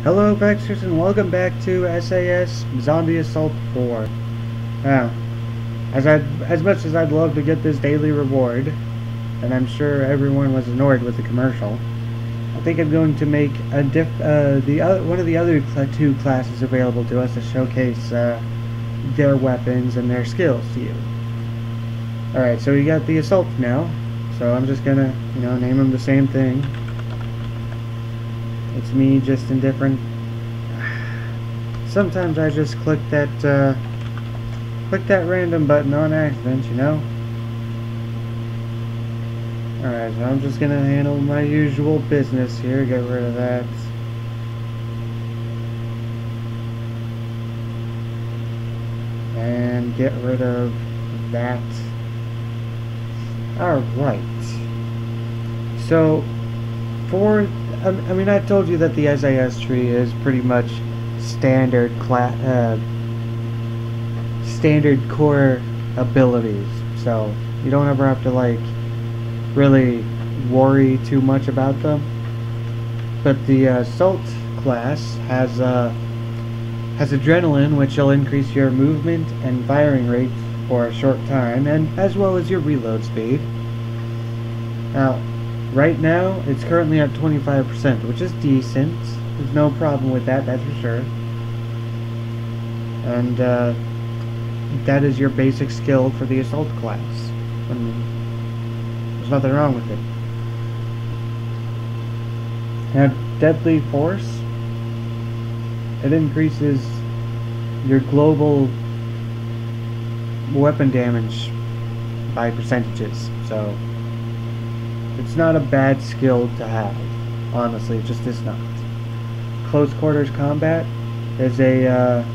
Hello Vexers and welcome back to SAS Zombie Assault 4. Now, as much as I'd love to get this daily reward, and I'm sure everyone was annoyed with the commercial, I think I'm going to make a one of the other two classes available to us to showcase their weapons and their skills to you. Alright, so we got the Assault now, so I'm just gonna, name them the same thing. It's me, just in different. Sometimes I just click that random button on accident, Alright, so I'm just gonna handle my usual business here, get rid of that. And get rid of that. Alright. So, I told you that the SAS tree is pretty much standard core abilities, so you don't ever have to really worry too much about them. But the Assault class has Adrenaline, which will increase your movement and firing rate for a short time, and as well as your reload speed. Now, right now, it's currently at 25%, which is decent. There's no problem with that, that's for sure. And that is your basic skill for the Assault class. There's nothing wrong with it. Now, Deadly Force, it increases your global weapon damage by percentages, so it's not a bad skill to have. Honestly, it just is not. Close Quarters Combat is an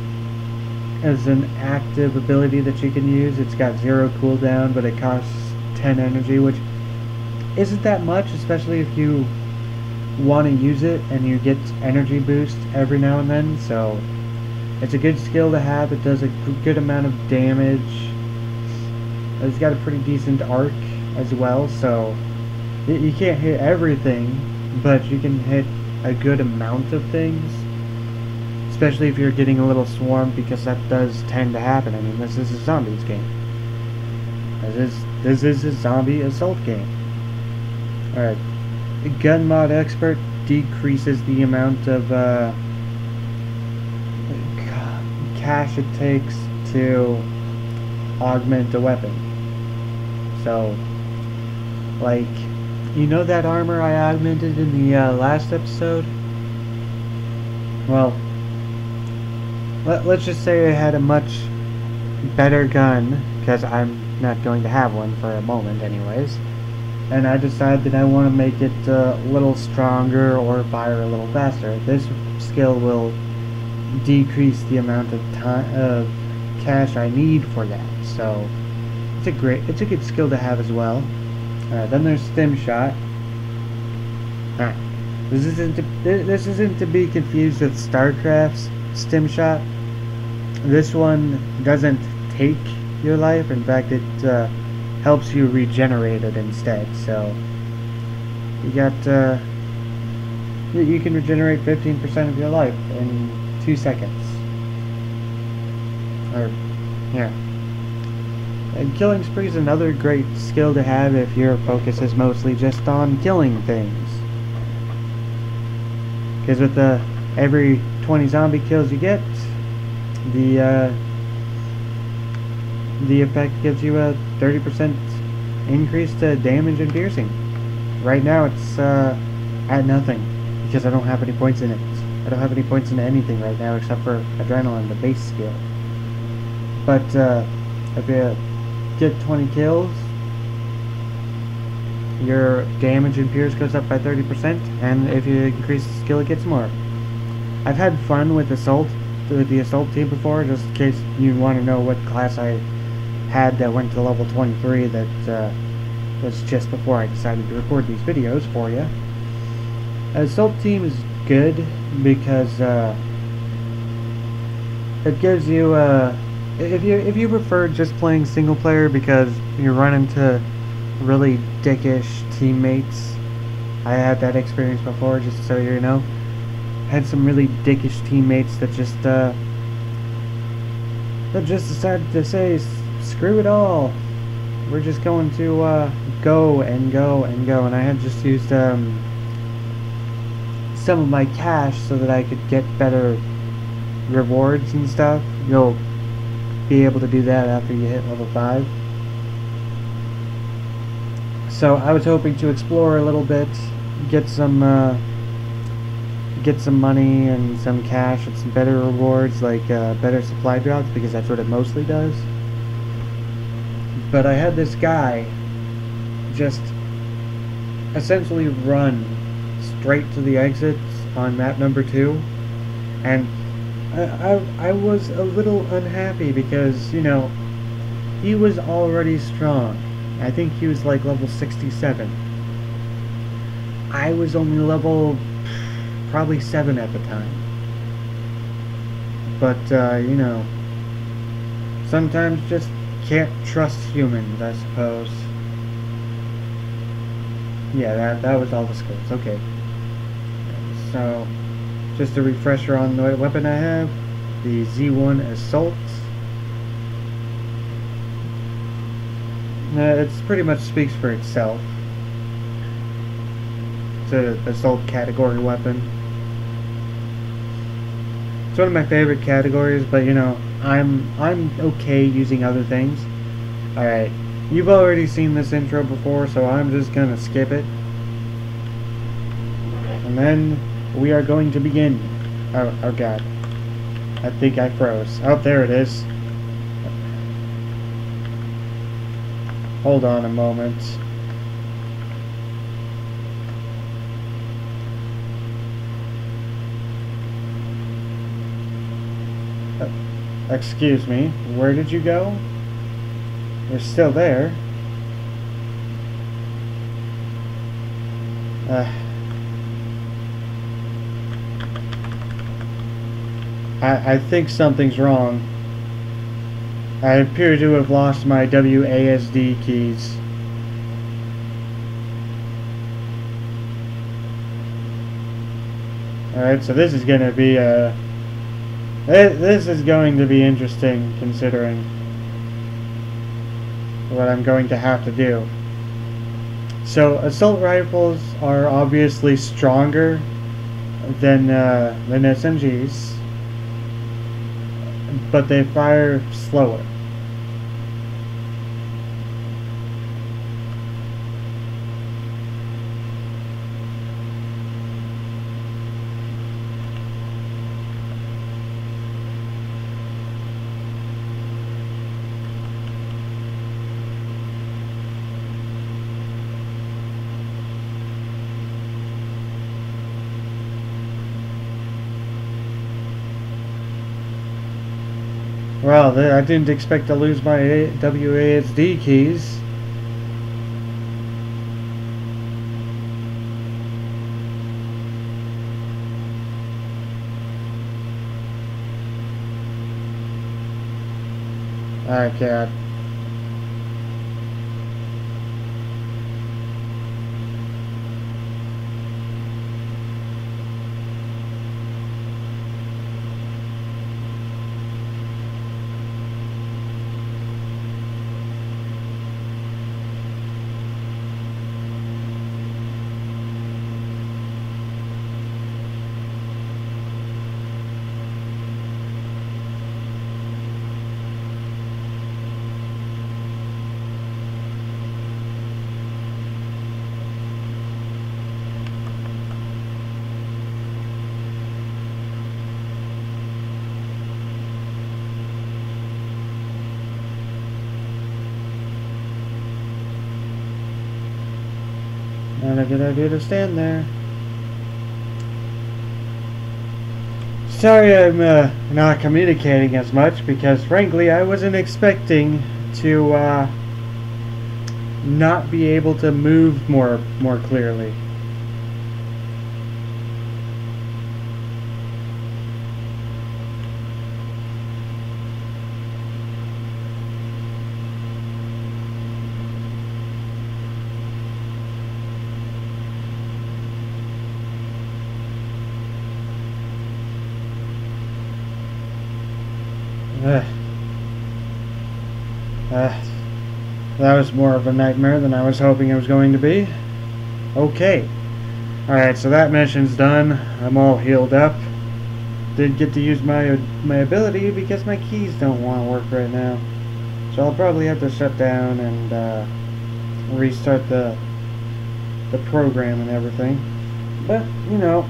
active ability that you can use. It's got 0 cooldown, but it costs 10 energy, which isn't that much, especially if you want to use it and you get energy boost every now and then. So it's a good skill to have. It does a good amount of damage. It's got a pretty decent arc as well, so you can't hit everything, but you can hit a good amount of things, especially if you're getting a little swarmed, because that does tend to happen. I mean, this is a zombies game. This is a zombie assault game. Alright. The Gun Mod Expert decreases the amount of cash it takes to augment a weapon. So, that armor I augmented in the last episode? Well, let's just say I had a much better gun, because I'm not going to have one for a moment anyways, and I decided that I want to make it a little stronger or fire a little faster. This skill will decrease the amount of cash I need for that, so it's a good skill to have as well. Then there's Stim Shot. This isn't to be confused with StarCraft's Stim Shot. This one doesn't take your life. In fact, it helps you regenerate it instead. So you can regenerate 15% of your life in 2 seconds. And Killing Spree is another great skill to have if your focus is mostly just on killing things. Because with every 20 zombie kills you get, the effect gives you a 30% increase to damage and piercing. Right now it's at nothing, because I don't have any points in it. I don't have any points in anything right now except for Adrenaline, the base skill. But if you get 20 kills, your damage and pierce goes up by 30%, and if you increase the skill, it gets more. I've had fun with the Assault team before, just in case you want to know what class I had that went to level 23. That was just before I decided to record these videos for you. Assault team is good because it gives you if you prefer just playing single player because you run into really dickish teammates. I had that experience before, just so you know. had some really dickish teammates that just decided to say, screw it all. We're just going to go and go and go. And I had just used some of my cash so that I could get better rewards and stuff. You'll be able to do that after you hit level 5. So I was hoping to explore a little bit, get some money and some cash and some better rewards, like better supply drops, because that's what it mostly does. But I had this guy just essentially run straight to the exits on map number 2, and I was a little unhappy because, you know, he was already strong. I think he was like level 67. I was only level probably 7 at the time. But, you know, sometimes just can't trust humans, I suppose. Yeah, that was all the skills. Okay. So, just a refresher on the weapon I have. The Z1 Assault. It pretty much speaks for itself. It's an assault category weapon. It's one of my favorite categories, but you know, I'm okay using other things. Alright, you've already seen this intro before, so I'm just gonna skip it. And then we are going to begin. Oh god. I think I froze. Oh, there it is. Hold on a moment. Excuse me, where did you go? You're still there. I think something's wrong. I appear to have lost my WASD keys. Alright, so this is going to be this is going to be interesting, considering what I'm going to have to do. So assault rifles are obviously stronger than SMGs, but they fire slower. Well, I didn't expect to lose my WASD keys. Okay. Not a good idea to stand there. Sorry I'm not communicating as much, because frankly I wasn't expecting to not be able to move more clearly. Ugh. That was more of a nightmare than I was hoping it was going to be. Okay. Alright, so that mission's done. I'm all healed up. Did get to use my ability because my keys don't want to work right now. So I'll probably have to shut down and restart the program and everything. But, you know,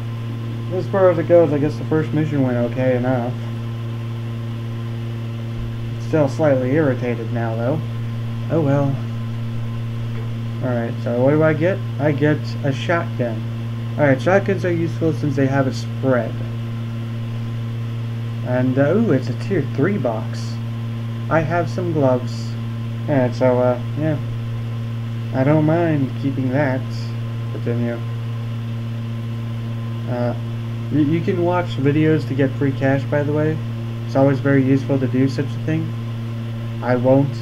as far as it goes, I guess the first mission went okay enough. Still slightly irritated now, though. Oh well. Alright, so what do I get? I get a shotgun. Alright, shotguns are useful since they have a spread. And, ooh, it's a tier 3 box. I have some gloves. Alright, so, yeah. I don't mind keeping that. Continue. You can watch videos to get free cash, by the way. It's always very useful to do such a thing. I won't,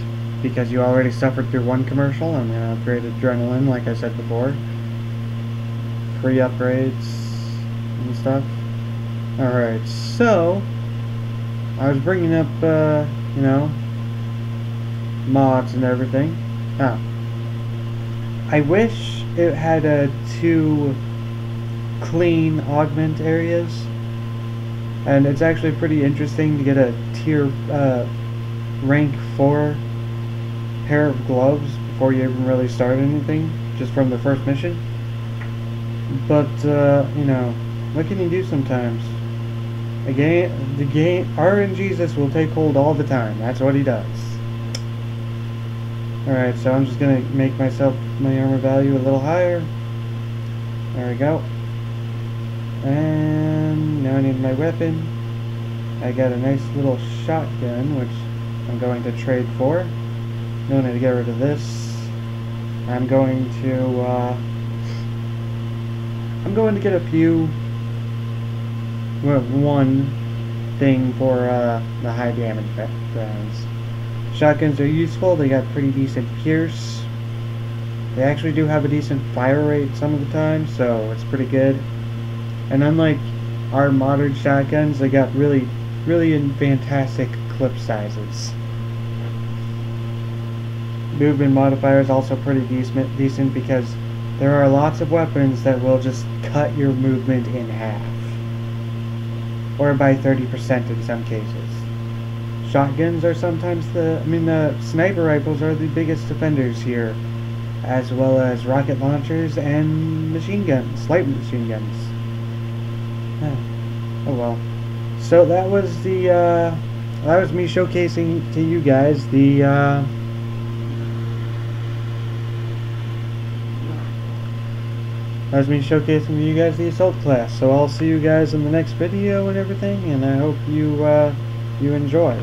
because you already suffered through one commercial. I'm going to upgrade adrenaline, like I said before. Free upgrades and stuff. Alright, so I was bringing up, you know, mods and everything. Oh. I wish it had 2 clean augment areas. And it's actually pretty interesting to get a tier rank 4 pair of gloves before you even really start anything, just from the first mission. But, you know, what can you do sometimes? The game, RNGesus will take hold all the time. That's what he does. Alright, so I'm just gonna make myself, my armor value a little higher. There we go. And now I need my weapon. I got a nice little shotgun, which I'm going to trade for. No need to get rid of this. I'm going to get a few, well, one thing for the high damage rounds. Shotguns are useful. They got pretty decent pierce. They actually do have a decent fire rate some of the time, so it's pretty good. And unlike our modern shotguns, they got really fantastic clip sizes. Movement modifier is also pretty decent because there are lots of weapons that will just cut your movement in half. Or by 30% in some cases. Shotguns are sometimes the sniper rifles are the biggest defenders here, as well as rocket launchers and machine guns, light machine guns. Oh well. So that was me showcasing to you guys the assault class. So I'll see you guys in the next video and everything, and I hope you enjoy.